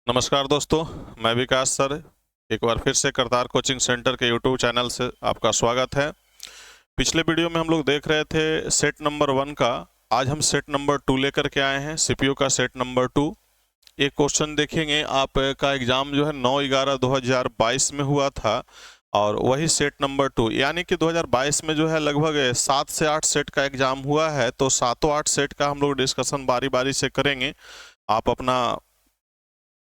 नमस्कार दोस्तों, मैं विकास सर एक बार फिर से करतार कोचिंग सेंटर के यूट्यूब चैनल से आपका स्वागत है। पिछले वीडियो में हम लोग देख रहे थे सेट नंबर 1 का। आज हम सेट नंबर 2 लेकर के आए हैं, सीपीयू का सेट नंबर 2। एक क्वेश्चन देखेंगे, आपका एग्ज़ाम जो है 9/11/2022 में हुआ था और वही सेट नंबर 2 यानी कि 2022 में जो है लगभग 7 से 8 सेट का एग्ज़ाम हुआ है। तो 7-8 सेट का हम लोग डिस्कशन बारी बारी से करेंगे। आप अपना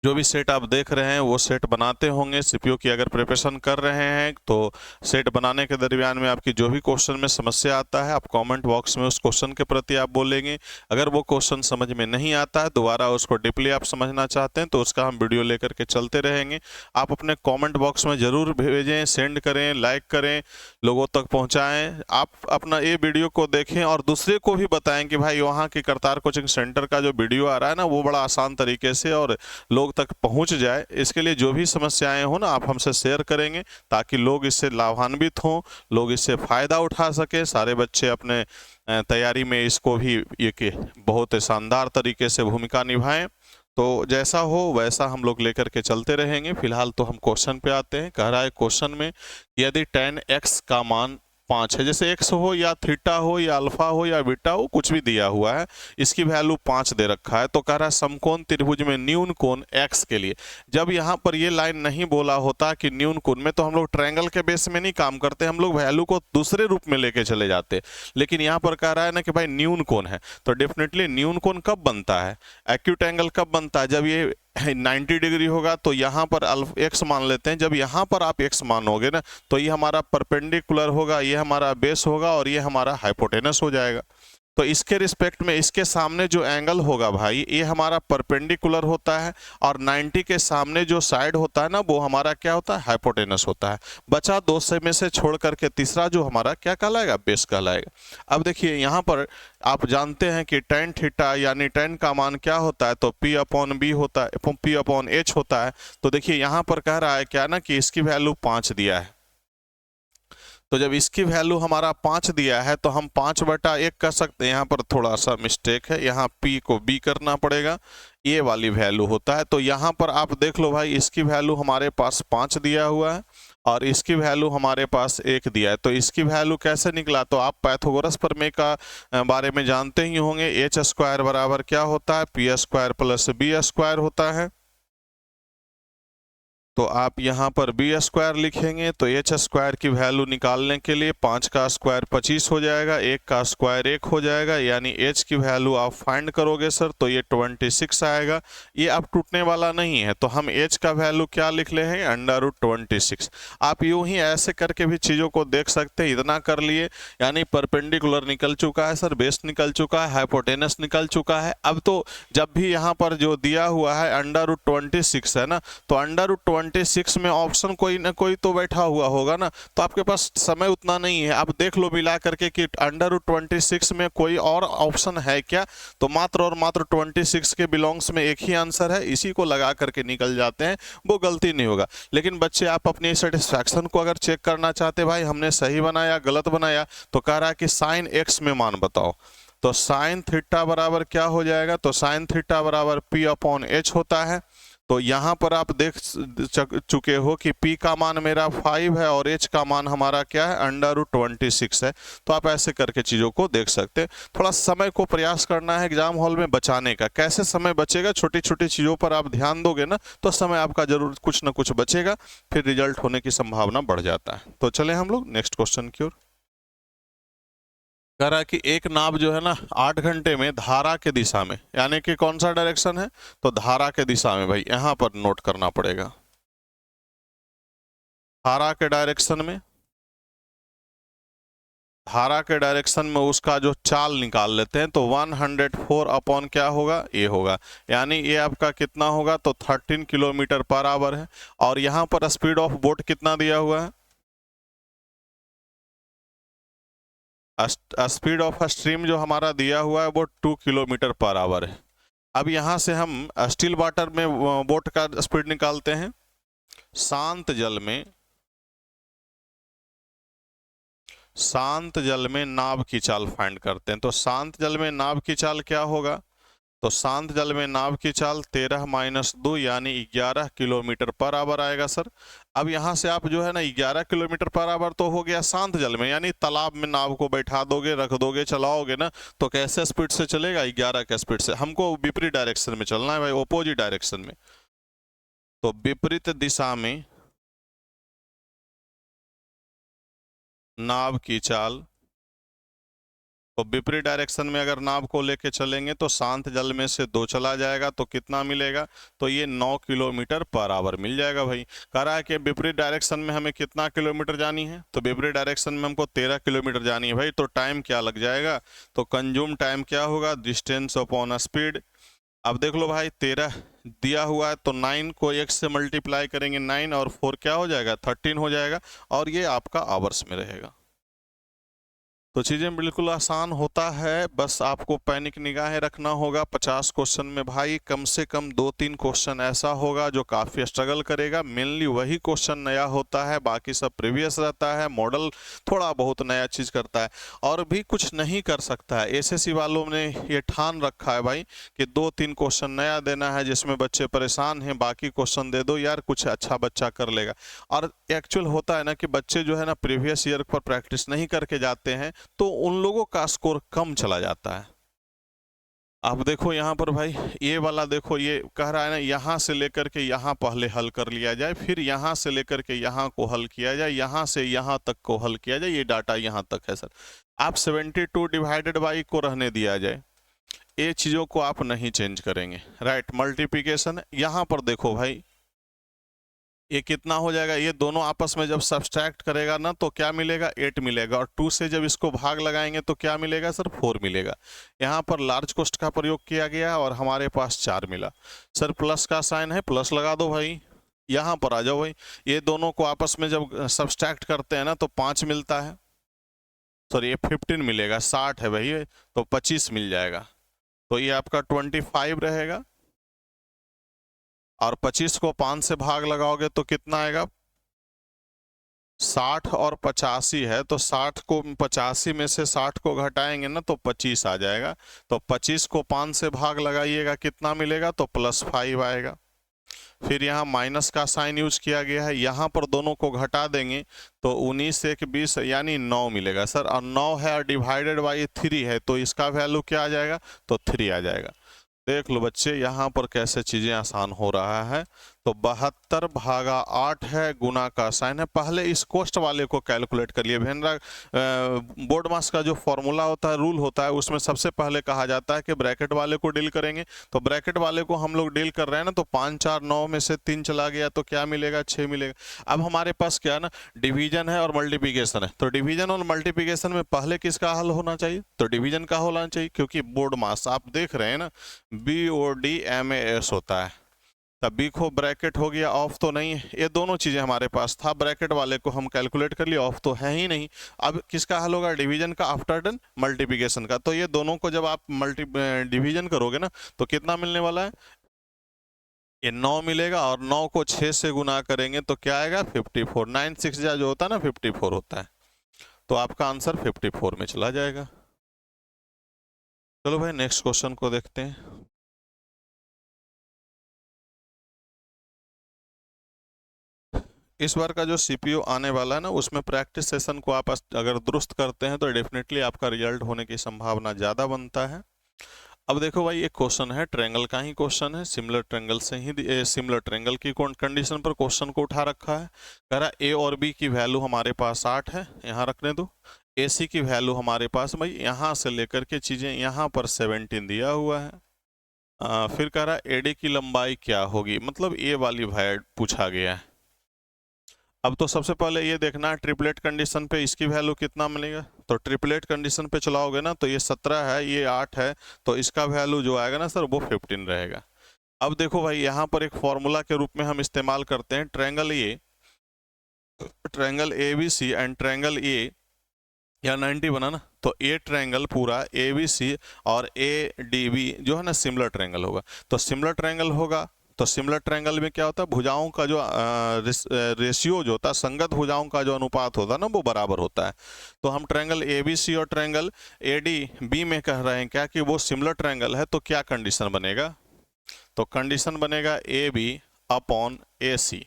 जो भी सेट आप देख रहे हैं वो सेट बनाते होंगे। सीपीयू की अगर प्रिपरेशन कर रहे हैं तो सेट बनाने के दरमियान में आपकी जो भी क्वेश्चन में समस्या आता है, आप कमेंट बॉक्स में उस क्वेश्चन के प्रति आप बोलेंगे। अगर वो क्वेश्चन समझ में नहीं आता है, दोबारा उसको डीपली आप समझना चाहते हैं, तो उसका हम वीडियो लेकर के चलते रहेंगे। आप अपने कॉमेंट बॉक्स में ज़रूर भेजें, सेंड करें, लाइक करें, लोगों तक पहुँचाएँ। आप अपना ये वीडियो को देखें और दूसरे को भी बताएँ कि भाई वहाँ की करतार कोचिंग सेंटर का जो वीडियो आ रहा है ना, वो बड़ा आसान तरीके से और लोग तक पहुंच जाए। इसके लिए जो भी समस्याएं हो ना, आप हमसे शेयर करेंगे ताकि लोग इससे लाभान्वित हों, लोग इससे फ़ायदा उठा सकें। सारे बच्चे अपने तैयारी में इसको भी ये कि बहुत शानदार तरीके से भूमिका निभाएं। तो जैसा हो वैसा हम लोग लेकर के चलते रहेंगे। फिलहाल तो हम क्वेश्चन पे आते हैं। कह रहा है क्वेश्चन में, यदि tan x का मान 5 है, जैसे x हो या थीटा हो या अल्फा हो या बीटा हो, कुछ भी दिया हुआ है, इसकी वैल्यू 5 दे रखा है। तो कह रहा है समकोण त्रिभुज में न्यून कोण x के लिए। जब यहाँ पर ये लाइन नहीं बोला होता कि न्यून कोण में, तो हम लोग ट्रायंगल के बेस में नहीं काम करते, हम लोग वैल्यू को दूसरे रूप में लेके चले जाते। लेकिन यहाँ पर कह रहा है ना कि भाई न्यून कोण है, तो डेफिनेटली न्यून कोण कब बनता है, एक्यूट एंगल कब बनता है, जब ये 90 डिग्री होगा। तो यहाँ पर x मान लेते हैं। जब यहाँ पर आप x मानोगे ना, तो ये हमारा परपेंडिकुलर होगा, ये हमारा बेस होगा और ये हमारा हाइपोटेनस हो जाएगा। तो इसके रिस्पेक्ट में इसके सामने जो एंगल होगा भाई, ये हमारा परपेंडिकुलर होता है और 90 के सामने जो साइड होता है ना, वो हमारा क्या होता है, हाइपोटेनस होता है। बचा दो से में से छोड़ करके तीसरा जो हमारा क्या कहलाएगा, बेस कहलाएगा। अब देखिए यहाँ पर आप जानते हैं कि tan थीटा यानी tan का मान क्या होता है, तो P/B होता है, P/H होता है। तो देखिए यहाँ पर कह रहा है क्या ना कि इसकी वैल्यू 5 दिया है। तो जब इसकी वैल्यू हमारा 5 दिया है तो हम 5/1 कर सकते हैं। यहाँ पर थोड़ा सा मिस्टेक है, यहाँ p को b करना पड़ेगा, ये वाली वैल्यू होता है। तो यहाँ पर आप देख लो भाई, इसकी वैल्यू हमारे पास 5 दिया हुआ है और इसकी वैल्यू हमारे पास 1 दिया है। तो इसकी वैल्यू कैसे निकला, तो आप पाइथागोरस प्रमेय का बारे में जानते ही होंगे। h² बराबर क्या होता है, p² + b² होता है। तो आप यहाँ पर b² लिखेंगे तो h² की वैल्यू निकालने के लिए 5 का स्क्वायर 25 हो जाएगा, 1 का स्क्वायर 1 हो जाएगा, यानी h की वैल्यू आप फाइंड करोगे सर तो ये 26 आएगा। ये अब टूटने वाला नहीं है, तो हम h का वैल्यू क्या लिख ले हैं, √26। आप यूं ही ऐसे करके भी चीज़ों को देख सकते हैं। इतना कर लिए, यानी परपेंडिकुलर निकल चुका है सर, बेस निकल चुका है, हाइपोटेनस निकल चुका है। अब तो जब भी यहाँ पर जो दिया हुआ है √26 है ना, तो √26 में ऑप्शन कोई ना कोई तो बैठा हुआ होगा ना, तो आपके पास समय उतना नहीं है। आप देख लो मिला करके कि √26 में कोई और ऑप्शन है क्या, तो मात्र और मात्र 26 के बिलोंग्स में एक ही आंसर है, इसी को लगा करके निकल जाते हैं, वो गलती नहीं होगा। लेकिन बच्चे आप अपनी सेटिस्फैक्शन को अगर चेक करना चाहते, भाई हमने सही बनाया गलत बनाया, तो कह रहा है कि sin x में मान बताओ। तो sin थीटा बराबर क्या हो जाएगा, तो sin थीटा बराबर P/H होता है। तो यहाँ पर आप देख चुके हो कि P का मान मेरा 5 है और H का मान हमारा क्या है, √26 है। तो आप ऐसे करके चीज़ों को देख सकते हैं। थोड़ा समय को प्रयास करना है एग्जाम हॉल में बचाने का। कैसे समय बचेगा, छोटी छोटी चीज़ों पर आप ध्यान दोगे ना, तो समय आपका जरूर कुछ ना कुछ बचेगा, फिर रिजल्ट होने की संभावना बढ़ जाता है। तो चले हम लोग नेक्स्ट क्वेश्चन की ओर। कह रहा है कि एक नाव जो है ना 8 घंटे में धारा के दिशा में, यानी कि कौन सा डायरेक्शन है, तो धारा के दिशा में, भाई यहां पर नोट करना पड़ेगा। धारा के डायरेक्शन में, धारा के डायरेक्शन में उसका जो चाल निकाल लेते हैं, तो 104 अपॉन क्या होगा, ये होगा। यानी ये आपका कितना होगा, तो 13 किलोमीटर पर आवर है। और यहाँ पर स्पीड ऑफ बोट कितना दिया हुआ है, स्पीड ऑफ स्ट्रीम जो हमारा दिया हुआ है वो 2 किलोमीटर पर आवर है। अब यहाँ से हम स्टिल वाटर में बोट का स्पीड निकालते हैं। शांत जल में, शांत जल में नाव की चाल फाइंड करते हैं। तो शांत जल में नाव की चाल क्या होगा, तो शांत जल में नाव की चाल 13-2 यानी 11 किलोमीटर पर आवर आएगा सर। अब यहाँ से आप जो है ना 11 किलोमीटर पर आवर तो हो गया शांत जल में, यानी तालाब में नाव को बैठा दोगे, रख दोगे, चलाओगे ना तो कैसे स्पीड से चलेगा? 11 के स्पीड से। हमको विपरीत डायरेक्शन में चलना है भाई, ओपोजिट डायरेक्शन में। तो विपरीत दिशा में नाव की चाल, तो विपरीत डायरेक्शन में अगर नाव को लेके चलेंगे तो शांत जल में से 2 चला जाएगा तो कितना मिलेगा? तो ये 9 किलोमीटर पर आवर मिल जाएगा भाई। कह रहा है कि विपरीत डायरेक्शन में हमें कितना किलोमीटर जानी है? तो विपरीत डायरेक्शन में हमको 13 किलोमीटर जानी है भाई। तो टाइम क्या लग जाएगा? तो कंज्यूम टाइम क्या होगा? Distance upon speed. अब देख लो भाई 13 दिया हुआ है तो 9 को 1 से मल्टीप्लाई करेंगे, 9 और 4 क्या हो जाएगा? 13 हो जाएगा, और ये आपका आवर्स में रहेगा। तो चीज़ें बिल्कुल आसान होता है, बस आपको पैनिक निगाहें रखना होगा। 50 क्वेश्चन में भाई कम से कम 2-3 क्वेश्चन ऐसा होगा जो काफ़ी स्ट्रगल करेगा। मेनली वही क्वेश्चन नया होता है, बाकी सब प्रीवियस रहता है। मॉडल थोड़ा बहुत नया चीज़ करता है और भी कुछ नहीं कर सकता है। एसएससी वालों ने ये ठान रखा है भाई कि 2-3 क्वेश्चन नया देना है जिसमें बच्चे परेशान हैं, बाकी क्वेश्चन दे दो यार, कुछ अच्छा बच्चा कर लेगा। और एक्चुअल होता है ना कि बच्चे जो है ना प्रीवियस ईयर पर प्रैक्टिस नहीं करके जाते हैं तो उन लोगों का स्कोर कम चला जाता है। आप देखो यहाँ पर भाई ये वाला देखो, ये कह रहा है ना यहाँ से लेकर के यहाँ पहले हल कर लिया जाए, फिर यहाँ से लेकर के यहाँ को हल किया जाए, यहाँ से यहाँ तक को हल किया जाए। ये डाटा यहाँ तक है सर। आप 72 डिवाइडेड बाई को रहने दिया जाए, ये चीज़ों को आप नहीं चेंज करेंगे। राइट, मल्टीप्लिकेशन यहाँ पर देखो भाई ये कितना हो जाएगा? ये दोनों आपस में जब सब्सट्रैक्ट करेगा ना तो क्या मिलेगा? 8 मिलेगा, और 2 से जब इसको भाग लगाएंगे तो क्या मिलेगा सर? 4 मिलेगा। यहाँ पर लार्ज कॉस्ट का प्रयोग किया गया और हमारे पास 4 मिला। सर प्लस का साइन है, प्लस लगा दो भाई। यहाँ पर आ जाओ भाई, ये दोनों को आपस में जब सब्सट्रैक्ट करते हैं ना तो 5 मिलता है। सर ये 15 मिलेगा, 60 है भाई, तो 25 मिल जाएगा। तो ये आपका 25 रहेगा, और 25 को 5 से भाग लगाओगे तो कितना आएगा? 60 और 85 है, तो 60 को 85 में से 60 को घटाएंगे ना तो 25 आ जाएगा। तो 25 को 5 से भाग लगाइएगा, कितना मिलेगा? तो +5 आएगा। फिर यहाँ माइनस का साइन यूज किया गया है, यहाँ पर दोनों को घटा देंगे तो 19 1 20 यानी 9 मिलेगा सर। और 9 है और डिवाइडेड बाई 3 है, तो इसका वैल्यू क्या आ जाएगा? तो 3 आ जाएगा। देख लो बच्चे यहाँ पर कैसे चीज़ें आसान हो रहा है। तो 72/8 है, गुना का साइन है। पहले इस कोस्ट वाले को कैलकुलेट कर लिए। भेनरा बोर्ड मास का जो फॉर्मूला होता है, रूल होता है, उसमें सबसे पहले कहा जाता है कि ब्रैकेट वाले को डील करेंगे। तो ब्रैकेट वाले को हम लोग डील कर रहे हैं ना, तो 5 4 9 में से 3 चला गया तो क्या मिलेगा? 6 मिलेगा। अब हमारे पास क्या ना, डिवीजन है और मल्टीप्लिकेशन है। तो डिवीजन और मल्टीप्लिकेशन में पहले किसका हल होना चाहिए? तो डिवीजन का होना चाहिए, क्योंकि बोर्ड मास आप देख रहे हैं ना BODMAS होता है। तब बी को ब्रैकेट हो गया, ऑफ तो नहीं है। ये दोनों चीज़ें हमारे पास था, ब्रैकेट वाले को हम कैलकुलेट कर लिए, ऑफ तो है ही नहीं। अब किसका हल होगा? डिवीजन का आफ्टर डन मल्टीप्लिकेशन का। तो ये दोनों को जब आप डिवीजन करोगे ना तो कितना मिलने वाला है? ये 9 मिलेगा, और 9 को 6 से गुना करेंगे तो क्या आएगा? 54। 9 6 जो होता है ना 54 होता है। तो आपका आंसर 54 में चला जाएगा। चलो भाई नेक्स्ट क्वेश्चन को देखते हैं। इस बार का जो सीपीयू आने वाला है ना, उसमें प्रैक्टिस सेशन को आप अगर दुरुस्त करते हैं तो डेफिनेटली आपका रिजल्ट होने की संभावना ज़्यादा बनता है। अब देखो भाई एक क्वेश्चन है, ट्रायंगल का ही क्वेश्चन है, सिमिलर ट्रायंगल से ही सिमिलर ट्रायंगल की कंडीशन पर क्वेश्चन को उठा रखा है। कह रहा ए और बी की वैल्यू हमारे पास 8 है, यहाँ रखने दो। ए सी की वैल्यू हमारे पास भाई यहाँ से लेकर के चीज़ें यहाँ पर 17 दिया हुआ है। फिर कह रहा एडी की लंबाई क्या होगी, मतलब ए वाली वैल्यू पूछा गया है। अब तो सबसे पहले ये देखना है ट्रिपलेट कंडीशन पे इसकी वैल्यू कितना मिलेगा। तो ट्रिपलेट कंडीशन पे चलाओगे ना तो ये 17 है, ये 8 है, तो इसका वैल्यू जो आएगा ना सर वो 15 रहेगा। अब देखो भाई यहाँ पर एक फॉर्मूला के रूप में हम इस्तेमाल करते हैं, triangle ABC and triangle A या 90 बना ना, तो ए ट्रायंगल पूरा ABC और ADB जो है ना सिमिलर ट्रायंगल होगा। तो सिमिलर ट्रायंगल होगा तो सिमिलर ट्रायंगल में क्या होता है, भुजाओं का जो रेशियो जो होता है, संगत भुजाओं का जो अनुपात होता है ना, वो बराबर होता है। तो हम ट्रायंगल ABC और ट्रायंगल ADB में कह रहे हैं क्या कि वो सिमिलर ट्रायंगल है, तो क्या कंडीशन बनेगा, तो कंडीशन बनेगा AB अपॉन AC।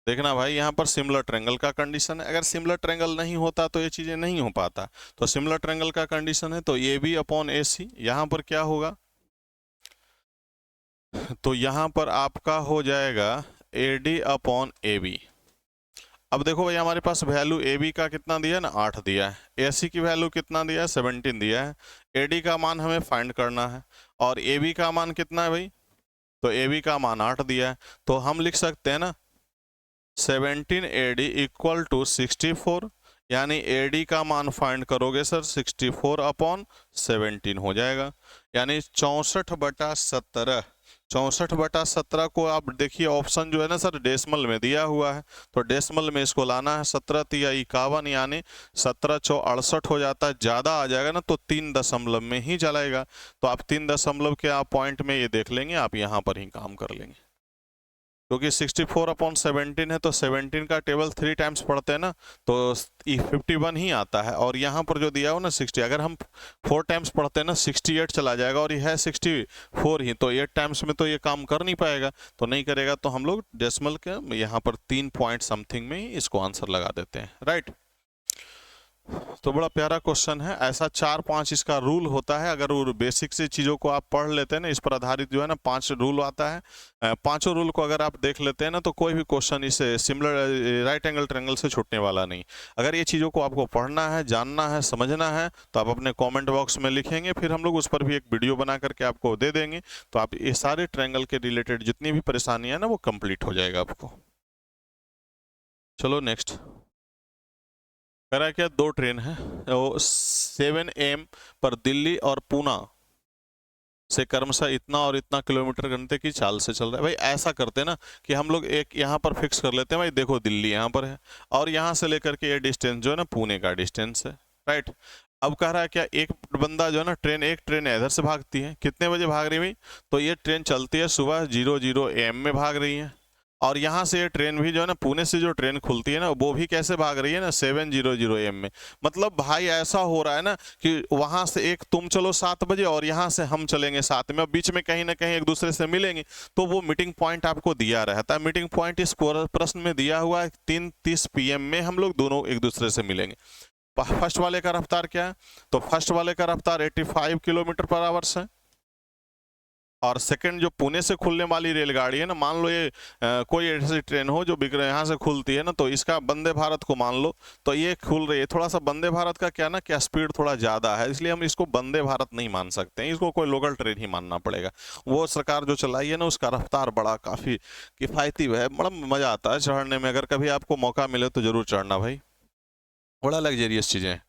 देखना भाई, यहाँ पर सिमिलर ट्रायंगल का कंडीशन है, अगर सिमिलर ट्रायंगल नहीं होता तो ये चीजें नहीं हो पाता। तो सिमिलर ट्रायंगल का कंडीशन है, तो AB अपॉन AC। यहाँ पर क्या होगा, तो यहाँ पर आपका हो जाएगा AD अपॉन AB। अब देखो भाई, हमारे पास वैल्यू AB का कितना दिया है ना, 8 दिया है, AC की वैल्यू कितना दिया है, 17 दिया है। AD का मान हमें फाइंड करना है, और AB का मान कितना है भाई, तो AB का मान 8 दिया है। तो हम लिख सकते हैं ना 17 AD इक्वल टू 64, यानी AD का मान फाइंड करोगे सर 64 अपॉन 17 हो जाएगा, यानी 64/17। 64/17 को आप देखिए, ऑप्शन जो है ना सर डेसिमल में दिया हुआ है, तो डेसिमल में इसको लाना है। 17 तिया 51, यानी 17 चौ 68 हो जाता है। ज़्यादा आ जाएगा ना तो 3 दशमलव में ही चलाएगा, तो आप 3 दशमलव के आप पॉइंट में ये देख लेंगे, आप यहाँ पर ही काम कर लेंगे, क्योंकि 64 अपॉन 17 है, तो 17 का टेबल 3 टाइम्स पढ़ते हैं ना, तो 51 ही आता है। और यहाँ पर जो दिया हो ना 60, अगर हम 4 टाइम्स पढ़ते हैं ना 68 चला जाएगा, और ये है 64 ही, तो 8 टाइम्स में तो ये काम कर नहीं पाएगा, तो नहीं करेगा। तो हम लोग डेसिमल के यहाँ पर 3 पॉइंट समथिंग में ही इसको आंसर लगा देते हैं, राइट। तो बड़ा प्यारा क्वेश्चन है। ऐसा 4-5 इसका रूल होता है, अगर वो बेसिक से चीज़ों को आप पढ़ लेते हैं ना, इस पर आधारित जो है ना 5 रूल आता है। पांचों रूल को अगर आप देख लेते हैं ना, तो कोई भी क्वेश्चन इसे सिमिलर राइट एंगल ट्रायंगल से छूटने वाला नहीं। अगर ये चीज़ों को आपको पढ़ना है, जानना है, समझना है, तो आप अपने कॉमेंट बॉक्स में लिखेंगे, फिर हम लोग उस पर भी एक वीडियो बना करके आपको दे देंगे, तो आप ये सारे ट्रायंगल के रिलेटेड जितनी भी परेशानियाँ ना वो कंप्लीट हो जाएगा आपको। चलो नेक्स्ट कह रहा है क्या, 2 ट्रेन है, वो 7 AM पर दिल्ली और पूना से क्रमशः इतना और इतना किलोमीटर घंटे की चाल से चल रहा है। भाई ऐसा करते हैं ना कि हम लोग एक यहाँ पर फिक्स कर लेते हैं, भाई देखो दिल्ली यहाँ पर है, और यहाँ से लेकर के ये डिस्टेंस जो है ना पुणे का डिस्टेंस है, राइट। अब कह रहा है क्या, एक बंदा जो है ना एक ट्रेन इधर से भागती है, कितने बजे भाग रही है भाई, तो ये ट्रेन चलती है सुबह 00 AM में भाग रही है, और यहाँ से ये ट्रेन भी जो है ना पुणे से जो ट्रेन खुलती है ना, वो भी कैसे भाग रही है ना 7:00 AM में। मतलब भाई ऐसा हो रहा है ना कि वहां से एक तुम चलो 7 बजे, और यहाँ से हम चलेंगे 7 में, और बीच में कहीं ना कहीं एक दूसरे से मिलेंगे, तो वो मीटिंग पॉइंट आपको दिया रहता है। मीटिंग पॉइंट इस प्रश्न में दिया हुआ है 3:30 PM में हम लोग दोनों एक दूसरे से मिलेंगे। फर्स्ट वाले का रफ्तार क्या है, तो फर्स्ट वाले का रफ्तार 85 km/h है, और सेकंड जो पुणे से खुलने वाली रेलगाड़ी है ना, मान लो ये कोई ऐसी ट्रेन हो जो यहाँ से खुलती है ना, तो इसका वंदे भारत को मान लो, तो ये खुल रही है, थोड़ा सा वंदे भारत का क्या ना, क्या स्पीड थोड़ा ज़्यादा है, इसलिए हम इसको वंदे भारत नहीं मान सकते हैं, इसको कोई लोकल ट्रेन ही मानना पड़ेगा। वो सरकार जो चलाई है ना, उसका रफ्तार बड़ा काफ़ी किफ़ायती है, बड़ा मज़ा आता है चढ़ने में। अगर कभी आपको मौका मिले तो ज़रूर चढ़ना भाई, बड़ा लग्जरियस चीज़ें हैं।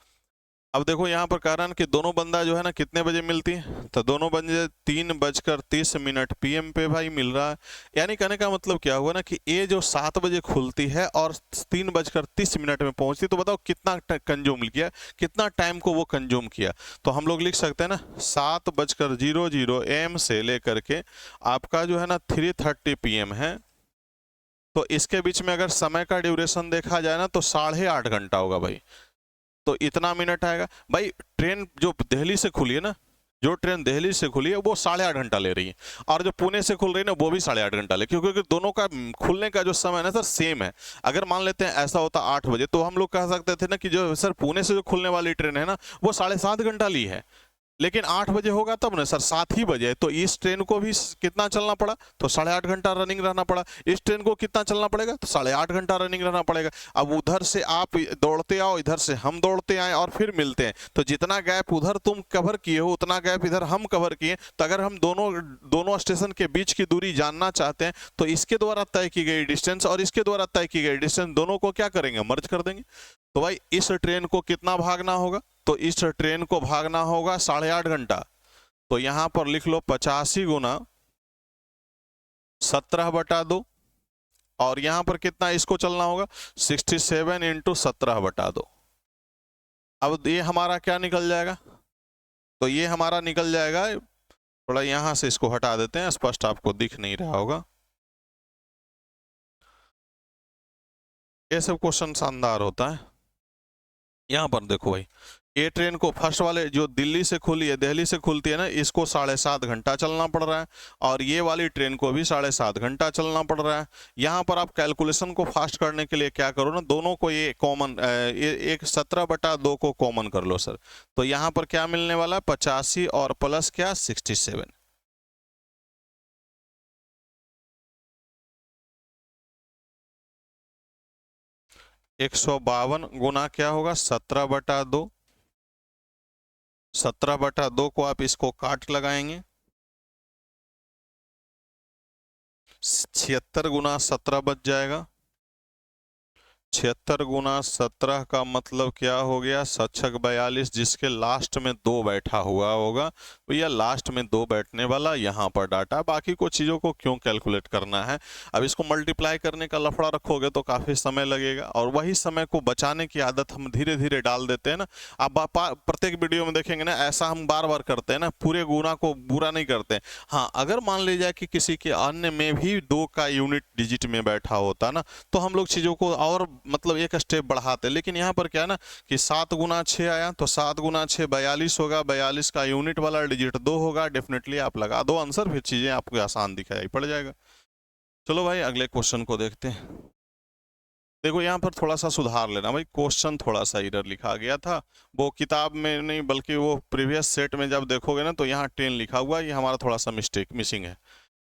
अब देखो यहाँ पर कारण कि दोनों बंदा जो है ना कितने बजे मिलती है, तो दोनों बंदे 3:30 PM पे भाई मिल रहा है। यानी कहने का मतलब क्या हुआ ना कि ये जो 7 बजे खुलती है और 3:30 में पहुंचती, तो बताओ कितना कंज्यूम किया, कितना टाइम को वो कंज्यूम किया। तो हम लोग लिख सकते हैं ना 7:00 AM से लेकर के आपका जो है ना 3:30 PM है, तो इसके बीच में अगर समय का ड्यूरेशन देखा जाए ना, तो 8.5 घंटा होगा भाई, तो इतना मिनट आएगा भाई। ट्रेन जो दिल्ली से खुली है ना, जो ट्रेन दिल्ली से खुली है वो 8.5 घंटा ले रही है, और जो पुणे से खुल रही है ना वो भी 8.5 घंटा ले, क्योंकि दोनों का खुलने का जो समय ना सर सेम है। अगर मान लेते हैं ऐसा होता 8 बजे, तो हम लोग कह सकते थे ना कि जो सर पुणे से जो खुलने वाली ट्रेन है ना, वो 7.5 घंटा ली है, लेकिन 8 बजे होगा तब ना सर, 7 ही बजे, तो इस ट्रेन को भी कितना चलना पड़ा, तो 8.5 घंटा रनिंग रहना पड़ा। इस ट्रेन को कितना चलना पड़ेगा, तो 8.5 घंटा रनिंग रहना पड़ेगा। अब उधर से आप दौड़ते आओ, इधर से हम दौड़ते आए, और फिर मिलते हैं, तो जितना गैप उधर तुम कवर किए हो उतना गैप इधर हम कवर किए। तो अगर हम दोनों स्टेशन के बीच की दूरी जानना चाहते हैं, तो इसके द्वारा तय की गई डिस्टेंस और इसके द्वारा तय की गई डिस्टेंस, दोनों को क्या करेंगे, मर्ज कर देंगे। तो भाई इस ट्रेन को कितना भागना होगा, तो इस ट्रेन को भागना होगा 8.5 घंटा। तो यहां पर लिख लो 85 गुना 17/2, और यहां पर कितना इसको चलना होगा 67 × 17/2। अब ये हमारा क्या निकल जाएगा, तो ये हमारा निकल जाएगा थोड़ा यहाँ से इसको हटा देते हैं, स्पष्ट आपको दिख नहीं रहा होगा। ये सब क्वेश्चन शानदार होता है। यहाँ पर देखो भाई, ये ट्रेन को फर्स्ट वाले जो दिल्ली से खुली है, दिल्ली से खुलती है ना, इसको 7.5 घंटा चलना पड़ रहा है, और ये वाली ट्रेन को भी 7.5 घंटा चलना पड़ रहा है। यहाँ पर आप कैलकुलेशन को फास्ट करने के लिए क्या करो ना, दोनों को ये कॉमन, एक 17/2 को कॉमन कर लो सर। तो यहाँ पर क्या मिलने वाला, 85 और प्लस क्या 67। 152 गुना क्या होगा 17/2। 17/2 को आप इसको काट लगाएंगे, 76 गुना 17 बच जाएगा। 76 गुना 17 का मतलब क्या हो गया, 7×42, जिसके लास्ट में 2 बैठा हुआ होगा। तो यह लास्ट में 2 बैठने वाला यहाँ पर डाटा, बाकी को चीज़ों को क्यों कैलकुलेट करना है। अब इसको मल्टीप्लाई करने का लफड़ा रखोगे तो काफ़ी समय लगेगा, और वही समय को बचाने की आदत हम धीरे धीरे डाल देते हैं ना। आप प्रत्येक वीडियो में देखेंगे ना, ऐसा हम बार बार करते हैं ना, पूरे गुना को बुरा नहीं करते। हाँ, अगर मान लीजिए कि किसी के अन्य में भी 2 का यूनिट डिजिट में बैठा होता ना, तो हम लोग चीज़ों को और मतलब एक स्टेप बढ़ाते। लेकिन यहाँ पर क्या है ना कि 7 गुना 6 आया, तो 7 गुना 6 42 होगा, 42 का यूनिट वाला डिजिट 2 होगा। डेफिनेटली आप लगा दो आंसर, फिर चीज़ें आपको आसान दिखाई पड़ जाएगा। चलो भाई अगले क्वेश्चन को देखते हैं। देखो यहाँ पर थोड़ा सा सुधार लेना भाई, क्वेश्चन थोड़ा सा इधर लिखा गया था, वो किताब में नहीं बल्कि वो प्रीवियस सेट में जब देखोगे ना तो यहाँ 10 लिखा हुआ, ये हमारा थोड़ा सा मिस्टेक मिसिंग है।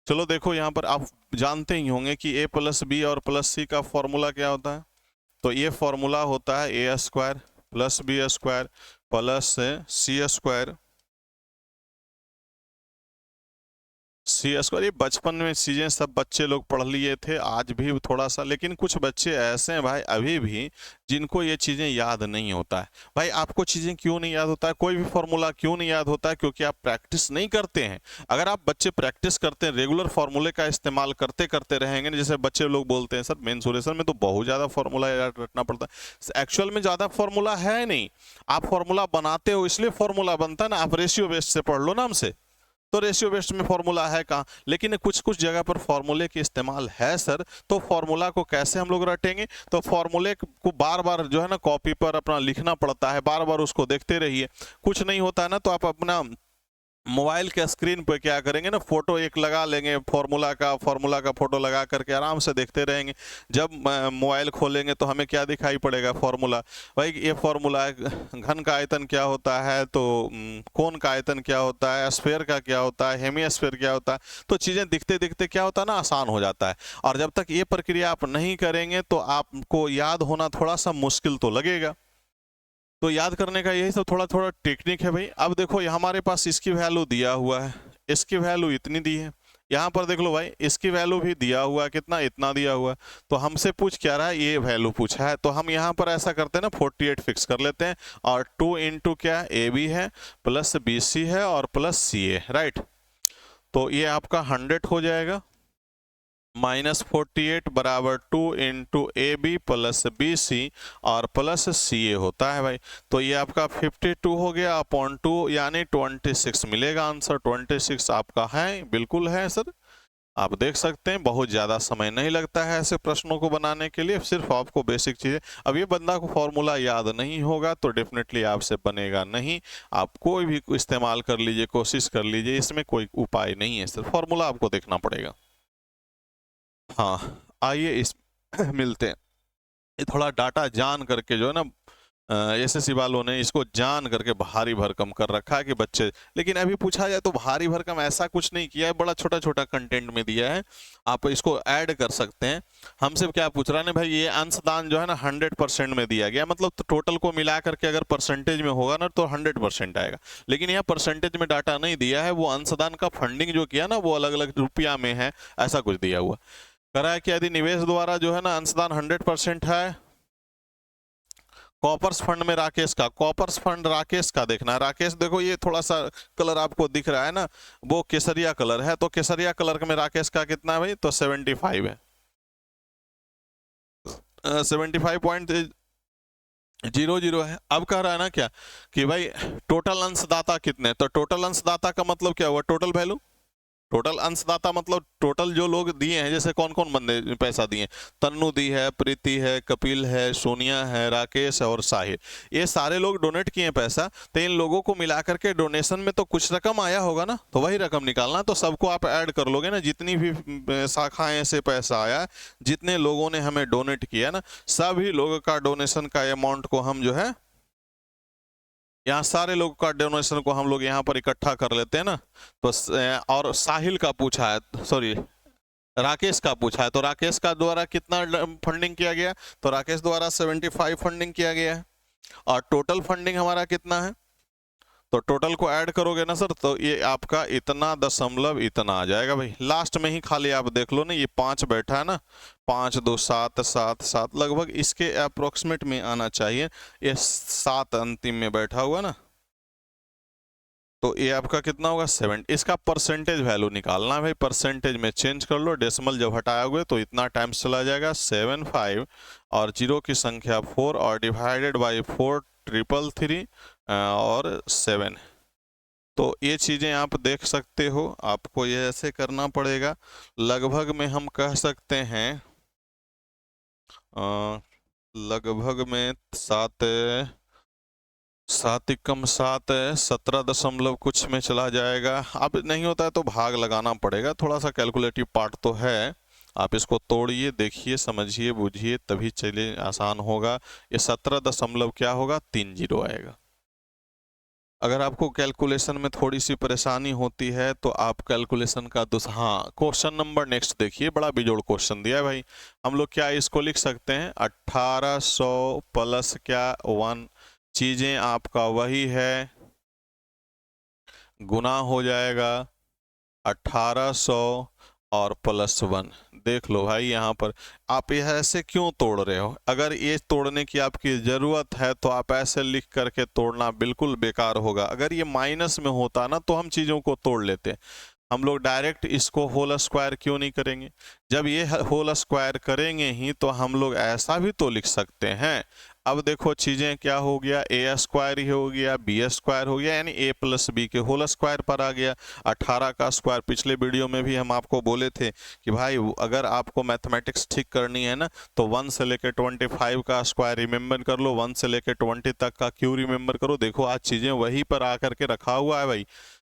चलो देखो यहाँ पर आप जानते ही होंगे कि a + b और +c का फॉर्मूला क्या होता है। तो ये फॉर्मूला होता है a² + b² plus c²। c², ये बचपन में चीज़ें सब बच्चे लोग पढ़ लिए थे, आज भी थोड़ा सा, लेकिन कुछ बच्चे ऐसे हैं भाई अभी भी जिनको ये चीज़ें याद नहीं होता है। भाई आपको चीज़ें क्यों नहीं याद होता है, कोई भी फॉर्मूला क्यों नहीं याद होता है, क्योंकि आप प्रैक्टिस नहीं करते हैं। अगर आप बच्चे प्रैक्टिस करते हैं, रेगुलर फॉर्मूले का इस्तेमाल करते करते रहेंगे ना, जैसे बच्चे लोग बोलते हैं सर मेंसुरेशन में तो बहुत ज़्यादा फॉर्मूला याद रखना पड़ता है। एक्चुअल में ज़्यादा फॉर्मूला है नहीं, आप फॉर्मूला बनाते हो इसलिए फॉर्मूला बनता है ना। आप रेशियो बेस्ड से पढ़ लो ना हमसे, तो रेशियो बेस्ड में फॉर्मूला है कहाँ। लेकिन कुछ कुछ जगह पर फॉर्मूले के इस्तेमाल है सर, तो फॉर्मूला को कैसे हम लोग रटेंगे, तो फॉर्मूले को बार बार जो है ना कॉपी पर अपना लिखना पड़ता है, बार बार उसको देखते रहिए। कुछ नहीं होता है ना, तो आप अपना मोबाइल के स्क्रीन पे क्या करेंगे ना, फोटो एक लगा लेंगे फॉर्मूला का फोटो लगा करके आराम से देखते रहेंगे। जब मोबाइल खोलेंगे तो हमें क्या दिखाई पड़ेगा, फॉर्मूला। भाई ये फॉर्मूला है, घन का आयतन क्या होता है, तो कोण का आयतन क्या होता है, स्फीयर का क्या होता है, हेमिस्फीयर क्या होता है। तो चीज़ें दिखते दिखते क्या होता है ना, आसान हो जाता है। और जब तक ये प्रक्रिया आप नहीं करेंगे तो आपको याद होना थोड़ा सा मुश्किल तो लगेगा। तो याद करने का यही सब थोड़ा थोड़ा टेक्निक है भाई। अब देखो हमारे पास इसकी वैल्यू दिया हुआ है, इसकी वैल्यू इतनी दी है। यहाँ पर देख लो भाई, इसकी वैल्यू भी दिया हुआ है, कितना, इतना दिया हुआ है। तो हमसे पूछ क्या रहा है, ये वैल्यू पूछा है। तो हम यहाँ पर ऐसा करते हैं ना, 48 फिक्स कर लेते हैं, और 2 × क्या AB है, प्लस BC है, और प्लस CA, राइट। तो ये आपका 100 हो जाएगा, -48 बराबर 2 × AB प्लस BC और प्लस CA होता है भाई। तो ये आपका 52 हो गया अपॉन 2, यानी 26 मिलेगा आंसर। 26 आपका है, बिल्कुल है सर। आप देख सकते हैं बहुत ज़्यादा समय नहीं लगता है ऐसे प्रश्नों को बनाने के लिए, सिर्फ आपको बेसिक चीज़ें। अब ये बंदा को फॉर्मूला याद नहीं होगा तो डेफिनेटली आपसे बनेगा नहीं। आप कोई भी इस्तेमाल कर लीजिए, कोशिश कर लीजिए, इसमें कोई उपाय नहीं है, सिर्फ फॉर्मूला आपको देखना पड़ेगा। हाँ आइए इस मिलते हैं। ये थोड़ा डाटा जान करके जो है ना, एसएससी वालों ने इसको जान करके भारी भरकम कर रखा है कि बच्चे, लेकिन अभी पूछा जाए तो भारी भरकम ऐसा कुछ नहीं किया है, बड़ा छोटा छोटा कंटेंट में दिया है। आप इसको ऐड कर सकते हैं। हमसे क्या पूछ रहा है भाई, ये अंशदान जो है ना 100% में दिया गया, मतलब तो टोटल को मिला करके अगर परसेंटेज में होगा ना तो 100% आएगा। लेकिन यहाँ परसेंटेज में डाटा नहीं दिया है, वो अंशदान का फंडिंग जो किया ना वो अलग अलग रुपया में है, ऐसा कुछ दिया हुआ करा है कि यदि निवेश द्वारा जो है ना अंशदान 100% है। कॉपर्स फंड में राकेश का, कॉपर्स फंड राकेश का देखना है। राकेश देखो ये थोड़ा सा कलर आपको दिख रहा है ना, वो केसरिया कलर है, तो केसरिया कलर में राकेश का कितना है भाई, तो 75 है। 75 जीरो जीरो है। अब कह रहा है ना क्या कि भाई टोटल अंशदाता कितने, तो टोटल अंशदाता का मतलब क्या हुआ, टोटल वैल्यू। टोटल अंशदाता मतलब टोटल जो लोग दिए हैं, जैसे कौन कौन बंदे पैसा दिए हैं, तन्नू दी है, प्रीति है, कपिल है, सोनिया है, राकेश है और साहिल, ये सारे लोग डोनेट किए हैं पैसा। तो इन लोगों को मिला करके डोनेशन में तो कुछ रकम आया होगा ना, तो वही रकम निकालना। तो सबको आप ऐड कर लोगे ना, जितनी भी शाखाएं से पैसा आया, जितने लोगों ने हमें डोनेट किया ना, सभी लोगों का डोनेशन का अमाउंट को हम जो है, यहाँ सारे लोग का डोनेशन को हम लोग यहाँ पर इकट्ठा कर लेते हैं ना। तो और साहिल का पूछा है, सॉरी राकेश का पूछा है, तो राकेश का द्वारा कितना फंडिंग किया गया, तो राकेश द्वारा 75 फंडिंग किया गया है। और टोटल फंडिंग हमारा कितना है, तो टोटल को ऐड करोगे ना सर, तो ये आपका इतना दशमलव इतना आ जाएगा भाई। लास्ट में ही खाली आप देख लो ना, ये 5 बैठा है ना, 5 2 7 7 7, लगभग इसके अप्रोक्सीमेट में आना चाहिए। ये 7 अंतिम में बैठा हुआ ना, तो ये आपका कितना होगा 7। इसका परसेंटेज वैल्यू निकालना है भाई, परसेंटेज में चेंज कर लो, डेसिमल जब हटाओगे तो इतना टाइम्स चला जाएगा 75, और जीरो की संख्या 4 और डिवाइडेड बाई 4 333 और 7। तो ये चीज़ें आप देख सकते हो, आपको ये ऐसे करना पड़ेगा। लगभग में हम कह सकते हैं लगभग में 7 एकम 7 17 दशमलव कुछ में चला जाएगा। अब नहीं होता है तो भाग लगाना पड़ेगा, थोड़ा सा कैलकुलेटिव पार्ट तो है। आप इसको तोड़िए, देखिए, समझिए, बुझिए, तभी चलिए आसान होगा। ये 17 दशमलव क्या होगा 30 आएगा। अगर आपको कैलकुलेशन में थोड़ी सी परेशानी होती है तो आप कैलकुलेशन का हाँ, क्वेश्चन नंबर नेक्स्ट देखिए, बड़ा बिजोड़ क्वेश्चन दिया है भाई। हम लोग क्या इसको लिख सकते हैं, 1800 प्लस क्या 1, चीजें आपका वही है, गुना हो जाएगा 1800 और प्लस 1। देख लो भाई, यहाँ पर आप यह ऐसे क्यों तोड़ रहे हो, अगर ये तोड़ने की आपकी ज़रूरत है तो आप ऐसे लिख करके तोड़ना बिल्कुल बेकार होगा। अगर ये माइनस में होता ना तो हम चीज़ों को तोड़ लेते। हम लोग डायरेक्ट इसको होल स्क्वायर क्यों नहीं करेंगे, जब ये होल स्क्वायर करेंगे ही तो हम लोग ऐसा भी तो लिख सकते हैं। अब देखो चीज़ें क्या हो गया, ए स्क्वायर ही हो गया, बी स्क्वायर हो गया, यानी ए प्लस बी के होल स्क्वायर पर आ गया। 18 का स्क्वायर, पिछले वीडियो में भी हम आपको बोले थे कि भाई अगर आपको मैथमेटिक्स ठीक करनी है ना तो 1 से लेकर 25 का स्क्वायर रिमेंबर कर लो, 1 से लेकर 20 तक का क्यों रिमेंबर करो। देखो आज चीज़ें वहीं पर आकर के रखा हुआ है भाई।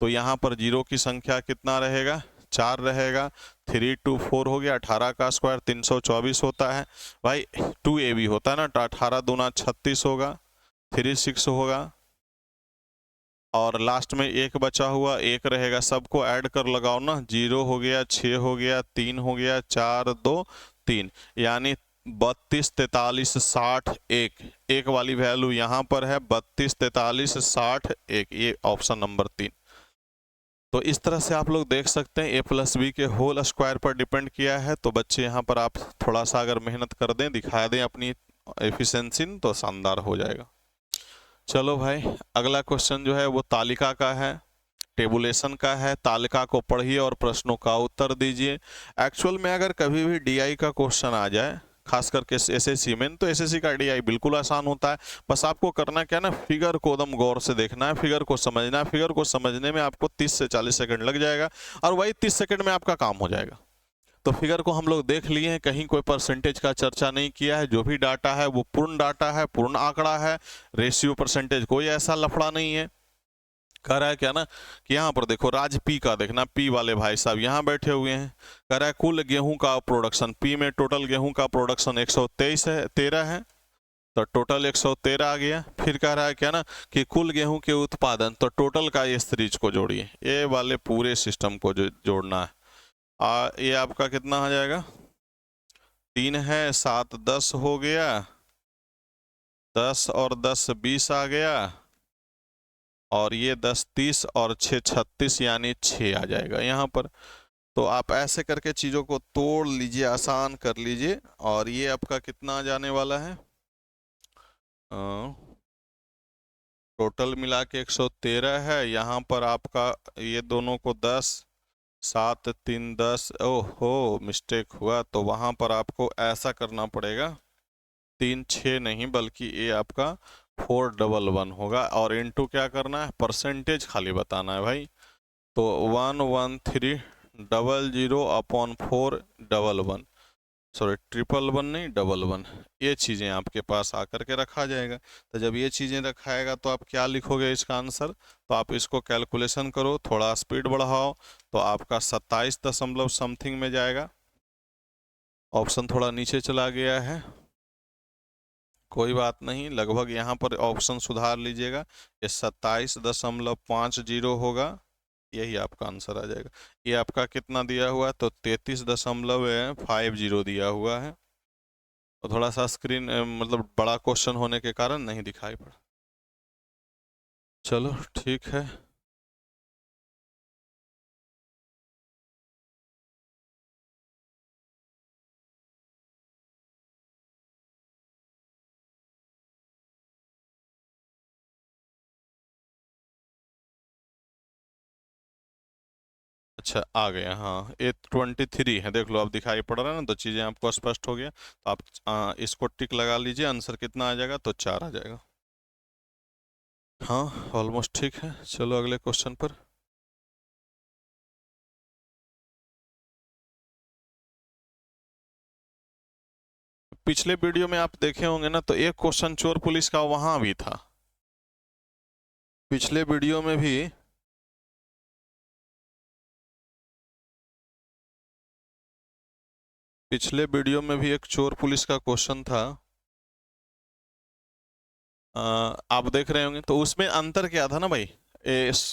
तो यहाँ पर जीरो की संख्या कितना रहेगा, 4 रहेगा। 3 2 4 हो गया, 18 का स्क्वायर 324 होता है भाई, 2ab होता है ना, 18 दूना 36 होगा, 3 6 होगा, और लास्ट में एक बचा हुआ एक रहेगा, सबको ऐड कर लगाओ ना, 0 हो गया, 6 हो गया, 3 हो गया, 4 2 3, यानी 32 43 60 एक वाली वैल्यू यहाँ पर है, 32 43 60 1, ये ऑप्शन नंबर 3। तो इस तरह से आप लोग देख सकते हैं ए प्लस बी के होल स्क्वायर पर डिपेंड किया है। तो बच्चे यहाँ पर आप थोड़ा सा अगर मेहनत कर दें, दिखा दें अपनी एफिशिएंसी, तो शानदार हो जाएगा। चलो भाई, अगला क्वेश्चन जो है वो तालिका का है, टेबुलेशन का है। तालिका को पढ़िए और प्रश्नों का उत्तर दीजिए। एक्चुअल में अगर कभी भी डीआई का क्वेश्चन आ जाए, खास करके एसएससी में, तो एसएससी का डीआई बिल्कुल आसान होता है। बस आपको करना क्या ना, फिगर को एकदम गौर से देखना है, फिगर को समझना है। फिगर को समझने में आपको 30 से 40 सेकंड लग जाएगा, और वही 30 सेकंड में आपका काम हो जाएगा। तो फिगर को हम लोग देख लिए हैं, कहीं कोई परसेंटेज का चर्चा नहीं किया है। जो भी डाटा है वो पूर्ण डाटा है, पूर्ण आंकड़ा है, रेशियो परसेंटेज कोई ऐसा लफड़ा नहीं है। कह रहा है क्या ना कि यहाँ पर देखो, राज पी का देखना, पी वाले भाई साहब यहाँ बैठे हुए हैं। कह रहा है कुल गेहूं का प्रोडक्शन, पी में टोटल गेहूं का प्रोडक्शन 123 है, 13 है, तो टोटल 113 आ गया। फिर कह रहा है क्या ना कि कुल गेहूं के उत्पादन, तो टोटल का ये सीरीज को जोड़िए, ये वाले पूरे सिस्टम को जोड़ना है। ये आपका कितना आ जाएगा, 3 है, 7 10 हो गया, 10 और 10 20 आ गया, और ये 10 30 और 6 36, यानी 6 आ जाएगा यहाँ पर। तो आप ऐसे करके चीज़ों को तोड़ लीजिए, आसान कर लीजिए। और ये आपका कितना जाने वाला है, टोटल मिला के 113 है। यहाँ पर आपका ये दोनों को 10 7 3 10, ओहो मिस्टेक हुआ, तो वहाँ पर आपको ऐसा करना पड़ेगा, 36 नहीं बल्कि ये आपका 411 होगा। और इनटू क्या करना है, परसेंटेज खाली बताना है भाई। तो 11300 अपॉन 411, सॉरी 111 नहीं 11, ये चीज़ें आपके पास आकर के रखा जाएगा। तो जब ये चीज़ें रखाएगा तो आप क्या लिखोगे इसका आंसर, तो आप इसको कैलकुलेशन करो, थोड़ा स्पीड बढ़ाओ, तो आपका 27 दशमलव समथिंग में जाएगा। ऑप्शन थोड़ा नीचे चला गया है, कोई बात नहीं, लगभग यहाँ पर ऑप्शन सुधार लीजिएगा, ये 27.50 होगा, यही आपका आंसर आ जाएगा। ये आपका कितना दिया हुआ है, तो 33.50 दिया हुआ है। और थोड़ा सा स्क्रीन मतलब बड़ा क्वेश्चन होने के कारण नहीं दिखाई पड़ा। चलो ठीक है। अच्छा आ गया, हाँ 823 है, देख लो अब दिखाई पड़ रहा है ना, तो चीज़ें आपको स्पष्ट हो गया। तो आप इसको टिक लगा लीजिए, आंसर कितना आ जाएगा, तो 4 आ जाएगा। हाँ ऑलमोस्ट ठीक है। चलो अगले क्वेश्चन पर। पिछले वीडियो में आप देखे होंगे ना, तो एक क्वेश्चन चोर पुलिस का वहां भी था, पिछले वीडियो में भी एक चोर पुलिस का क्वेश्चन था। आप देख रहे होंगे, तो उसमें अंतर क्या था ना भाई,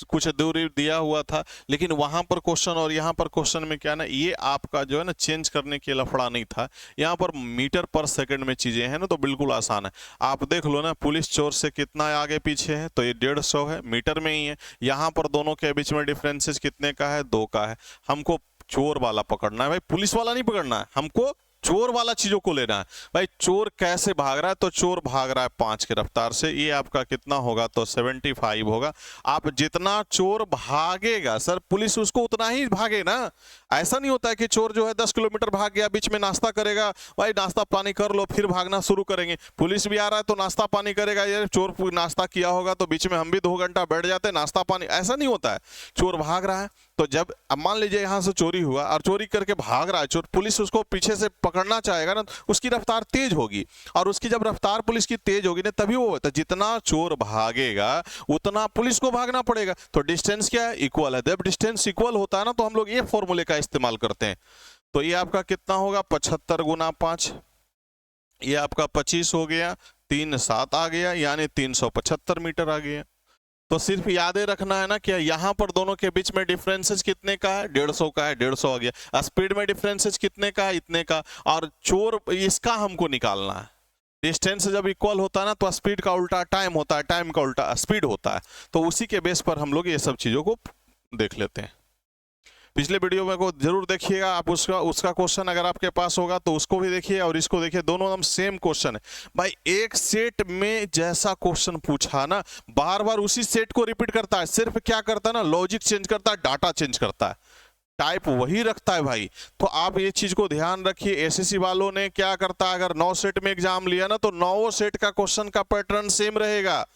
कुछ दूरी दिया हुआ था, लेकिन वहां पर क्वेश्चन और यहाँ पर क्वेश्चन में क्या ना, ये आपका जो है ना चेंज करने के लफड़ा नहीं था। यहाँ पर मीटर पर सेकंड में चीजें हैं ना, तो बिल्कुल आसान है। आप देख लो ना, पुलिस चोर से कितना आगे पीछे है, तो ये 150 है, मीटर में ही है। यहाँ पर दोनों के बीच में डिफरेंसेस कितने का है, 2 का है। हमको चोर वाला पकड़ना है भाई, पुलिस वाला नहीं पकड़ना है, हमको चोर वाला चीजों को लेना है। भाई चोर कैसे भाग रहा है, तो चोर भाग रहा है 5 की रफ्तार से, ये आपका कितना होगा, तो 75 होगा। आप जितना चोर भागेगा सर, पुलिस उसको उतना ही भागे ना। ऐसा नहीं होता है कि चोर जो है 10 किलोमीटर भाग गया, बीच में नाश्ता करेगा, भाई नाश्ता पानी कर लो फिर भागना शुरू करेंगे। पुलिस भी आ रहा है तो नाश्ता पानी करेगा, यार चोर नाश्ता किया होगा तो बीच में हम भी 2 घंटा बैठ जाते नाश्ता पानी, ऐसा नहीं होता है। चोर भाग रहा है, तो जब अब मान लीजिए यहां से चोरी हुआ और चोरी करके भाग रहा है चोर, पुलिस उसको पीछे से पकड़ना चाहेगा ना, उसकी रफ्तार तेज होगी, और उसकी जब रफ्तार पुलिस की तेज होगी ना, तभी वो होता है, जितना चोर भागेगा उतना पुलिस को भागना पड़ेगा। तो डिस्टेंस क्या है, इक्वल है। जब डिस्टेंस इक्वल होता है ना, तो हम लोग ये फॉर्मूले का इस्तेमाल करते हैं। तो ये आपका कितना होगा, 75 गुना 5, ये आपका 25 हो गया, 3 7 आ गया, यानी 375 मीटर आ गया। तो सिर्फ याद रखना है ना कि यहाँ पर दोनों के बीच में डिफरेंसेस कितने का है, 150 का है, 150 आ गया। स्पीड में डिफरेंसेस कितने का है, इतने का। और चोर इसका हमको निकालना है। डिस्टेंस जब इक्वल होता है ना, तो स्पीड का उल्टा टाइम होता है, टाइम का उल्टा स्पीड होता है। तो उसी के बेस पर हम लोग ये सब चीजों को देख लेते हैं। पिछले वीडियो में को जरूर देखिएगा आप, उसका क्वेश्चन अगर आपके पास होगा तो उसको भी देखिए और इसको देखिए, दोनों एकदम सेम क्वेश्चन है भाई। एक सेट में जैसा क्वेश्चन पूछा ना, बार बार उसी सेट को रिपीट करता है, सिर्फ क्या करता है ना, लॉजिक चेंज करता है, डाटा चेंज करता है, टाइप वही रखता है भाई। तो आप ये चीज को ध्यान रखिए। एसएससी वालों ने क्या करता है, अगर 9 सेट में एग्जाम लिया ना, तो 9 सेट का क्वेश्चन का पैटर्न सेम रहेगा।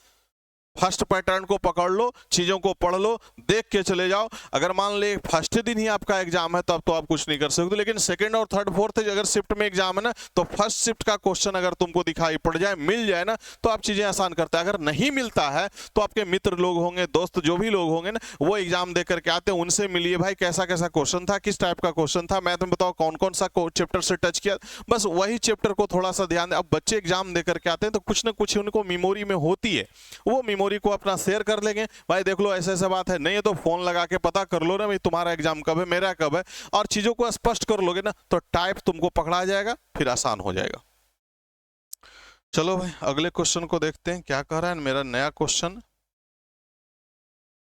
फर्स्ट पैटर्न को पकड़ लो, चीजों को पढ़ लो, देख के चले जाओ। अगर मान ले फर्स्ट दिन ही आपका एग्जाम है, तब तो आप कुछ नहीं कर सकते, लेकिन सेकंड और थर्ड फोर्थ अगर शिफ्ट में एग्जाम है ना, तो फर्स्ट शिफ्ट का क्वेश्चन अगर तुमको दिखाई पड़ जाए, मिल जाए ना, तो आप चीजें आसान करते हैं। अगर नहीं मिलता है तो आपके मित्र लोग होंगे, दोस्त जो भी लोग होंगे ना, वो एग्जाम दे करके आते हैं, उनसे मिलिए भाई, कैसा कैसा क्वेश्चन था, किस टाइप का क्वेश्चन था, मैं तुम्हें बताओ कौन कौन सा चैप्टर से टच किया, बस वही चैप्टर को थोड़ा सा ध्यान। अब बच्चे एग्जाम दे करके आते हैं तो कुछ ना कुछ उनको मेमोरी में होती है, वो मेमोरी को अपना शेयर कर लेंगे, भाई देख लो ऐसे ऐसे बात है, नहीं है तो फोन लगा के पता कर लो ना भाई, तुम्हारा एग्जाम कब है, मेरा कब है, और चीजों को स्पष्ट कर लोगे ना, तो टाइप तुमको पकड़ा जाएगा, फिर आसान हो जाएगा। चलो भाई अगले क्वेश्चन को देखते हैं क्या कह रहा है मेरा नया क्वेश्चन।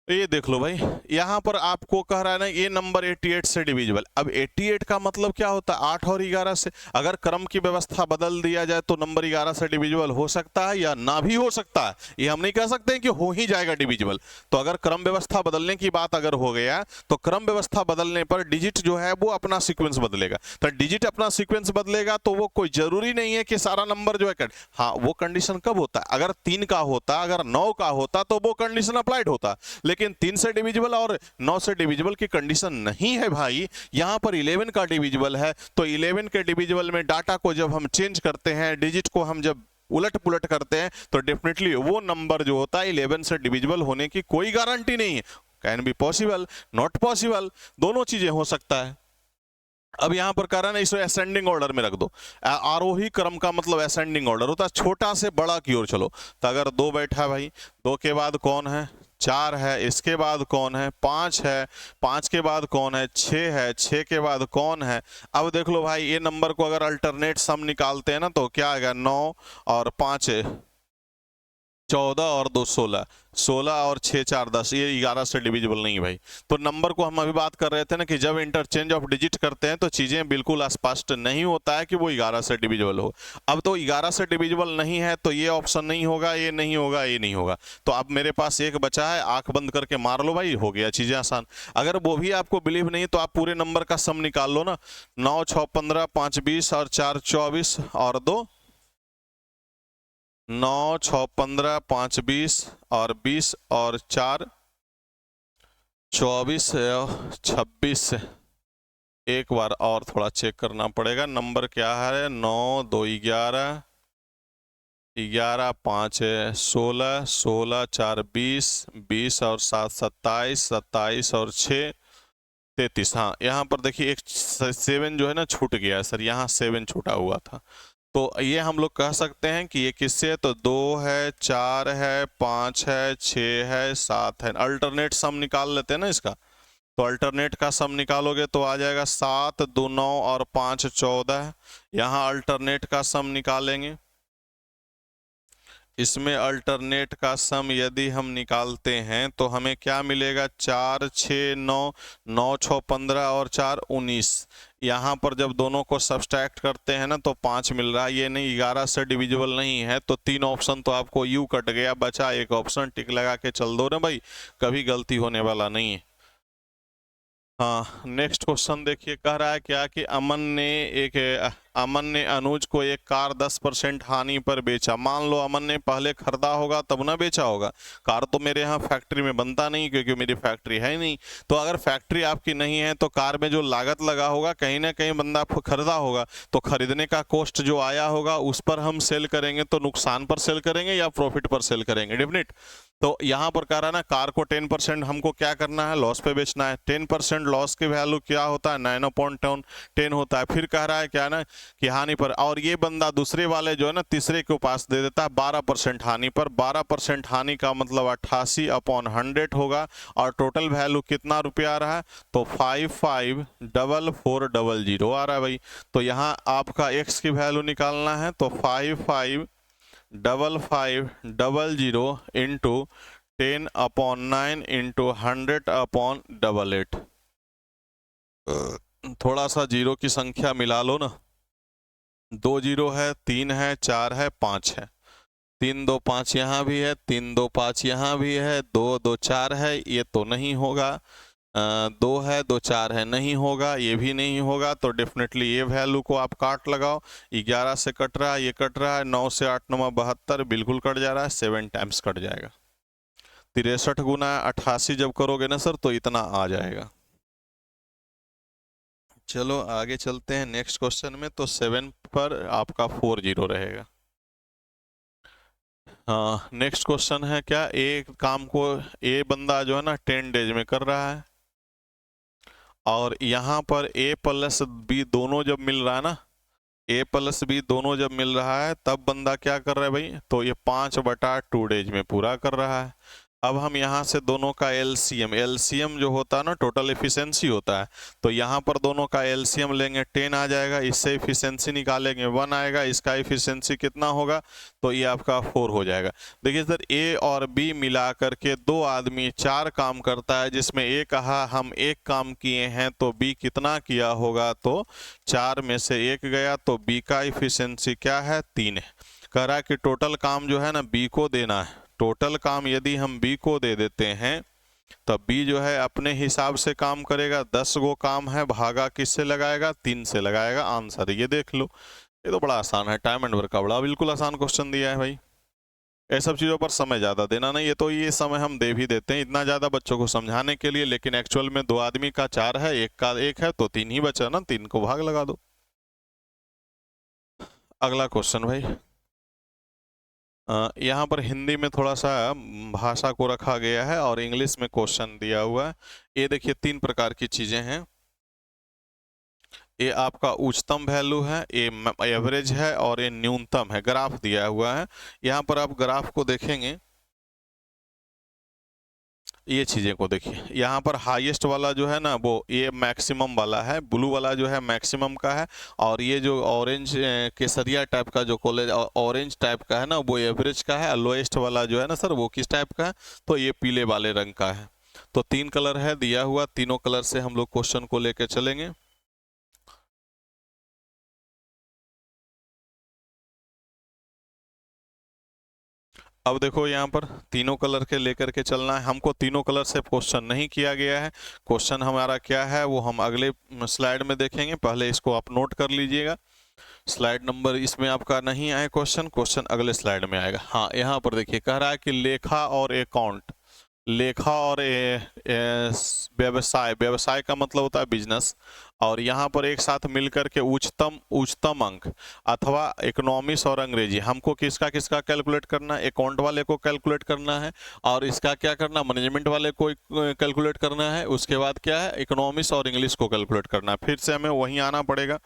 तो ये देख लो भाई, यहाँ पर आपको कह रहा है ना ये नंबर 88 से डिविजिबल। अब 88 का मतलब क्या होता है? 8 और 11 से। अगर क्रम की व्यवस्था बदल दिया जाए तो नंबर 11 से डिविजिबल हो सकता है या ना भी हो सकता है। ये हम नहीं कह सकते हैं कि हो ही जाएगा डिविजिबल। तो अगर क्रम व्यवस्था बदलने की बात अगर हो गया तो क्रम व्यवस्था बदलने पर डिजिट जो है वो अपना सीक्वेंस बदलेगा। तो डिजिट अपना सीक्वेंस बदलेगा तो वो कोई जरूरी नहीं है कि सारा नंबर जो है हाँ, वो कंडीशन कब होता है? अगर 3 का होता, अगर 9 का होता तो वो कंडीशन अप्लाइड होता। लेकिन 3 से डिविजिबल और 9 से डिविजिबल की कंडीशन नहीं है भाई। यहां पर 11 का डिविजिबल है, तो 11 के डिविजिबल में डाटा को जब हम चेंज करते हैं, डिजिट को हम जब उलट पुलट करते हैं, तो डेफिनेटली वो नंबर जो होता है 11 से डिविजिबल होने की कोई गारंटी नहीं है। Can be possible, not possible, दोनों चीजें हो सकता है। अब यहां पर कारण है इसे असेंडिंग ऑर्डर में रख दो। आरोही क्रम का मतलब असेंडिंग ऑर्डर होता है, छोटा से बड़ा की ओर चलो। तो अगर 2 बैठा भाई, 2 के बाद कौन है? 4 है, इसके बाद कौन है? 5 है, 5 के बाद कौन है? 6 है, 6 के बाद कौन है? अब देख लो भाई, ये नंबर को अगर अल्टरनेट सम निकालते हैं ना तो क्या आएगा? 9 और 5 14 और 2 16, 16 और 6 4 10, ये 11 से डिविजिबल नहीं भाई। तो नंबर को हम अभी बात कर रहे थे ना कि जब इंटरचेंज ऑफ डिजिट करते हैं तो चीजें बिल्कुल स्पष्ट नहीं होता है कि वो 11 से डिविजिबल हो। अब तो 11 से डिविजिबल नहीं है तो ये ऑप्शन नहीं होगा, ये नहीं होगा, ये नहीं होगा। तो अब मेरे पास एक बचा है, आंख बंद करके मार लो भाई, हो गया चीजें आसान। अगर वो भी आपको बिलीव नहीं तो आप पूरे नंबर का सम निकाल लो ना। 9 6 15 5 20 और 4 24 और 2 9 6 15 5 20 और 20 और 4 24 26। एक बार और थोड़ा चेक करना पड़ेगा, नंबर क्या है? 9 2 11, 11 5 16, 16 4 20, 20 और 7 27, 27 और 6 33। हाँ, यहाँ पर देखिए एक 7 जो है ना छूट गया है सर, यहाँ 7 छूटा हुआ था। तो ये हम लोग कह सकते हैं कि ये किससे है? तो 2 है, 4 है, 5 है, 6 है, 7 है। अल्टरनेट सम निकाल लेते हैं ना इसका। तो अल्टरनेट का सम निकालोगे तो आ जाएगा 7 2 9 और 5 14। यहाँ अल्टरनेट का सम निकालेंगे, इसमें अल्टरनेट का सम यदि हम निकालते हैं तो हमें क्या मिलेगा? 4 6 9, 9 6 15 और 4 19। यहाँ पर जब दोनों को सब्सट्रैक्ट करते हैं ना तो 5 मिल रहा है। ये नहीं 11 से डिविजिबल नहीं है, तो 3 ऑप्शन तो आपको यू कट गया, बचा एक ऑप्शन। टिक लगा के चल दो ना भाई, कभी गलती होने वाला नहीं है। हाँ, नेक्स्ट क्वेश्चन देखिए, कह रहा है क्या कि अमन ने अनुज को एक कार 10% हानि पर बेचा। मान लो अमन ने पहले खरीदा होगा तब ना बेचा होगा। कार तो मेरे यहाँ फैक्ट्री में बनता नहीं क्योंकि मेरी फैक्ट्री है ही नहीं। तो अगर फैक्ट्री आपकी नहीं है तो कार में जो लागत लगा होगा कहीं ना कहीं बंदा खरीदा होगा, तो खरीदने का कॉस्ट जो आया होगा उस पर हम सेल करेंगे। तो नुकसान पर सेल करेंगे या प्रॉफिट पर सेल करेंगे? डेफिनेट। तो यहाँ पर कह रहा है ना कार को 10% हमको क्या करना है? लॉस पे बेचना है। 10% लॉस की वैल्यू क्या होता है? 9.10 होता है। फिर कह रहा है क्या ना कि हानि पर, और ये बंदा दूसरे वाले जो है ना तीसरे के पास दे देता है 12% हानि पर। 12% हानि का मतलब 88/100 होगा। और टोटल वैल्यू कितना रुपया आ रहा है? तो 554400 आ रहा है भाई। तो यहाँ आपका एक्स की वैल्यू निकालना है, तो 555500 इंटू 10/9 इंटू 100/88। थोड़ा सा जीरो की संख्या मिला लो ना। 2 जीरो है, 3 है, 4 है, 5 है। 3 2 5 यहाँ भी है, 3 2 5 यहाँ भी है, 2 2 4 है, ये तो नहीं होगा। 2 है, 2 4 है, नहीं होगा, ये भी नहीं होगा। तो डेफिनेटली ये वैल्यू को आप काट लगाओ। 11 से कट रहा है, ये कट रहा है। 9 से 8 9 72, बिल्कुल कट जा रहा है। 7 टाइम्स कट जाएगा। 63 गुना 88 जब करोगे ना सर तो इतना आ जाएगा। चलो आगे चलते हैं नेक्स्ट क्वेश्चन में। तो 7 पर आपका 4 जीरो रहेगा। हाँ, नेक्स्ट क्वेश्चन है क्या, एक काम को ए बंदा जो है ना 10 डेज में कर रहा है, और यहाँ पर ए प्लस बी दोनों जब मिल रहा है ना, ए प्लस बी दोनों जब मिल रहा है तब बंदा क्या कर रहा है भाई? तो ये 5/2 डेज में पूरा कर रहा है। अब हम यहाँ से दोनों का एलसीएम जो होता है ना, टोटल एफिशिएंसी होता है, तो यहाँ पर दोनों का एलसीएम लेंगे 10 आ जाएगा, इससे एफिशिएंसी निकालेंगे 1 आएगा, इसका एफिशिएंसी कितना होगा, तो ये आपका 4 हो जाएगा। देखिए सर, ए और बी मिला करके 2 आदमी 4 काम करता है, जिसमें ए कहा हम 1 काम किए हैं, तो बी कितना किया होगा, तो 4 में से 1 गया, तो बी का एफिशिएंसी क्या है, 3 है। कह रहा है कि टोटल काम जो है ना बी को देना है, टोटल काम यदि हम बी को दे देते हैं तो बी जो है अपने हिसाब से काम करेगा, 10 गो काम है, भागा किससे लगाएगा, 3 से लगाएगा, आंसर ये देख लो। ये तो बड़ा आसान है, टाइम एंड वर्क का बड़ा बिल्कुल आसान क्वेश्चन दिया है भाई। ये सब चीज़ों पर समय ज़्यादा देना नहीं, ये तो ये समय हम दे भी देते हैं इतना ज़्यादा बच्चों को समझाने के लिए, लेकिन एक्चुअल में 2 आदमी का 4 है, 1 का 1 है, तो 3 ही बचा ना, 3 को भाग लगा दो। अगला क्वेश्चन भाई, यहाँ पर हिंदी में थोड़ा सा भाषा को रखा गया है और इंग्लिश में क्वेश्चन दिया हुआ है। ये देखिए 3 प्रकार की चीज़ें हैं, ये आपका उच्चतम वैल्यू है, ये एवरेज है और ये न्यूनतम है। ग्राफ दिया हुआ है, यहाँ पर आप ग्राफ को देखेंगे, ये चीज़ें को देखिए, यहाँ पर हाईएस्ट वाला जो है ना वो ये मैक्सिमम वाला है, ब्लू वाला जो है मैक्सिमम का है, और ये जो ऑरेंज केसरिया टाइप का जो कॉलेज ऑरेंज टाइप का है ना वो एवरेज का है, और लोएस्ट वाला जो है ना सर वो किस टाइप का है, तो ये पीले वाले रंग का है। तो 3 कलर है दिया हुआ, तीनों कलर से हम लोग क्वेश्चन को लेकर चलेंगे। अब देखो यहाँ पर तीनों कलर के लेकर के चलना है हमको, तीनों कलर से क्वेश्चन नहीं किया गया है। क्वेश्चन हमारा क्या है वो हम अगले स्लाइड में देखेंगे, पहले इसको आप नोट कर लीजिएगा। स्लाइड नंबर इसमें आपका नहीं आए क्वेश्चन, क्वेश्चन अगले स्लाइड में आएगा। हाँ, यहाँ पर देखिए कह रहा है कि लेखा और अकाउंट, लेखा और व्यवसाय, व्यवसाय का मतलब होता है बिजनेस, और यहाँ पर एक साथ मिलकर के उच्चतम अंक अथवा इकोनॉमिक्स और अंग्रेजी, हमको किसका किसका कैलकुलेट करना है, अकाउंट वाले को कैलकुलेट करना है, और इसका क्या करना, मैनेजमेंट वाले को कैलकुलेट करना है, उसके बाद क्या है इकोनॉमिक्स और इंग्लिश को कैलकुलेट करना है। फिर से हमें वहीं आना पड़ेगा,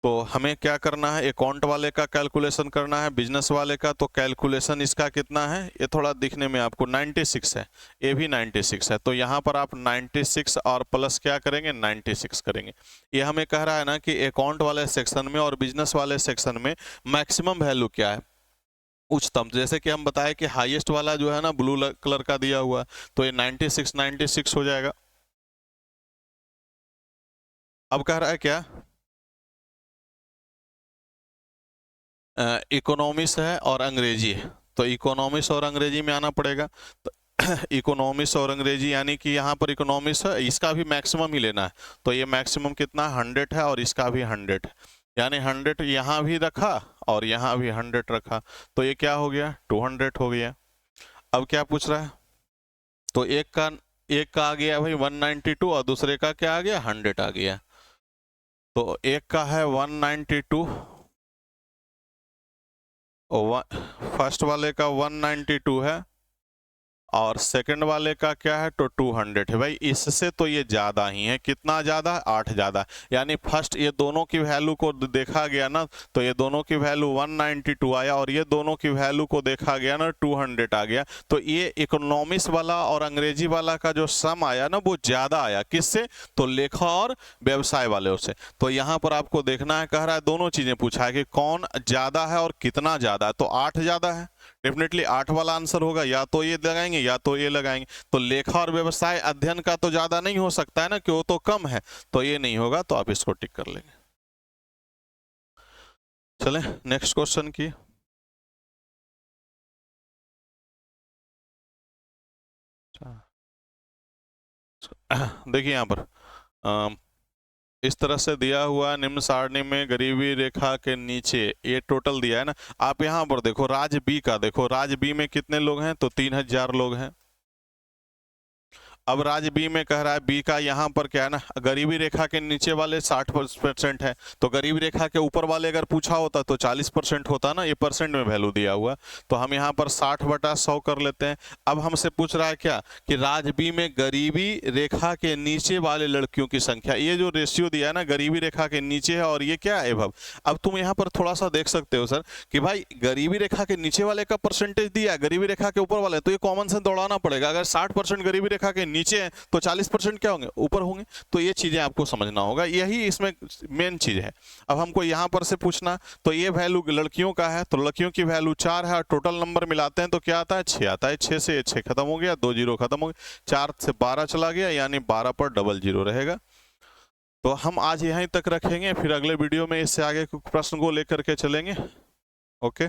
तो हमें क्या करना है, अकाउंट वाले का कैलकुलेशन करना है, बिजनेस वाले का, तो कैलकुलेशन इसका कितना है, ये थोड़ा दिखने में आपको 96 है, ये भी 96 है, तो यहाँ पर आप 96 और प्लस क्या करेंगे 96 करेंगे। ये हमें कह रहा है ना कि अकाउंट वाले सेक्शन में और बिजनेस वाले सेक्शन में मैक्सिमम वैल्यू क्या है, उच्चतम। जैसे कि हम बताएं कि हाईएस्ट वाला जो है ना ब्लू कलर का दिया हुआ, तो ये 96 हो जाएगा। अब कह रहा है क्या, इकोनॉमिक्स है और अंग्रेजी है, तो इकोनॉमिक्स और अंग्रेजी में आना पड़ेगा। तो इकोनॉमिक्स और अंग्रेजी यानी कि यहाँ पर इकोनॉमिक्स है, इसका भी मैक्सिमम ही लेना है, तो ये मैक्सिमम कितना 100 है और इसका भी 100 है, यानी 100 यहाँ भी रखा और यहाँ भी 100 रखा, तो ये क्या हो गया 200 हो गया। अब क्या पूछ रहा है, तो एक का आ गया भाई 192 और दूसरे का क्या आ गया 100 आ गया, तो एक का है 192, फर्स्ट वाले का 192 है और सेकंड वाले का क्या है तो 200 है। भाई इससे तो ये ज़्यादा ही है, कितना ज़्यादा 8 ज़्यादा, यानी फर्स्ट ये दोनों की वैल्यू को देखा गया ना तो ये दोनों की वैल्यू 192 आया और ये दोनों की वैल्यू को देखा गया ना 200 आ गया, तो ये इकोनॉमिक्स वाला और अंग्रेजी वाला का जो सम आया ना वो ज़्यादा आया, किससे, तो लेखा और व्यवसाय वाले से। तो यहाँ पर आपको देखना है, कह रहा है दोनों चीज़ें पूछा है कि कौन ज़्यादा है और कितना ज़्यादा है, तो 8 ज़्यादा है, डेफिनेटली 8 वाला आंसर होगा, या तो ये लगाएंगे या तो ये लगाएंगे। तो लेखा और व्यवसाय अध्ययन का तो ज्यादा नहीं हो सकता है ना, कि वो तो कम है, तो ये नहीं होगा, तो आप इसको टिक कर लेंगे। चलें नेक्स्ट क्वेश्चन की। देखिए यहाँ पर इस तरह से दिया हुआ निम्न सारणी में गरीबी रेखा के नीचे ये टोटल दिया है ना, आप यहाँ पर देखो राज्य बी का, देखो राज्य बी में कितने लोग हैं, तो 3000 लोग हैं, अब राज्य बी में कह रहा है बी का यहाँ पर क्या है ना, गरीबी रेखा के नीचे वाले 60% है, तो गरीबी रेखा के ऊपर वाले अगर पूछा होता तो 40% होता ना, ये परसेंट में वैल्यू दिया हुआ, तो हम यहाँ पर 60/100 कर लेते हैं। अब हमसे पूछ रहा है क्या कि राज्य बी में गरीबी रेखा के नीचे वाले लड़कियों की संख्या, ये जो रेशियो दिया है ना गरीबी रेखा के नीचे है और ये क्या है एबव। अब तुम यहाँ पर थोड़ा सा देख सकते हो सर कि भाई गरीबी रेखा के नीचे वाले का परसेंटेज दिया, गरीबी रेखा के ऊपर वाले, तो ये कॉमन सेंस दौड़ाना पड़ेगा। अगर 60% गरीबी रेखा के नीचे है तो 40% क्या होंगे, ऊपर होंगे। तो ये चीजें आपको समझना होगा, यही इसमें मेन चीज है। अब हमको यहाँ पर से पूछना, तो ये वैल्यू लड़कियों का है, तो लड़कियों की वैल्यू 4 है और टोटल नंबर मिलाते हैं तो क्या आता है, 6 आता है। 6 से 6 खत्म हो गया, 2 जीरो खत्म हो गया, 4 से 12 चला गया, यानी 12 पर डबल जीरो रहेगा। तो हम आज यहीं तक रखेंगे, फिर अगले वीडियो में इससे आगे प्रश्न को लेकर के चलेंगे। ओके।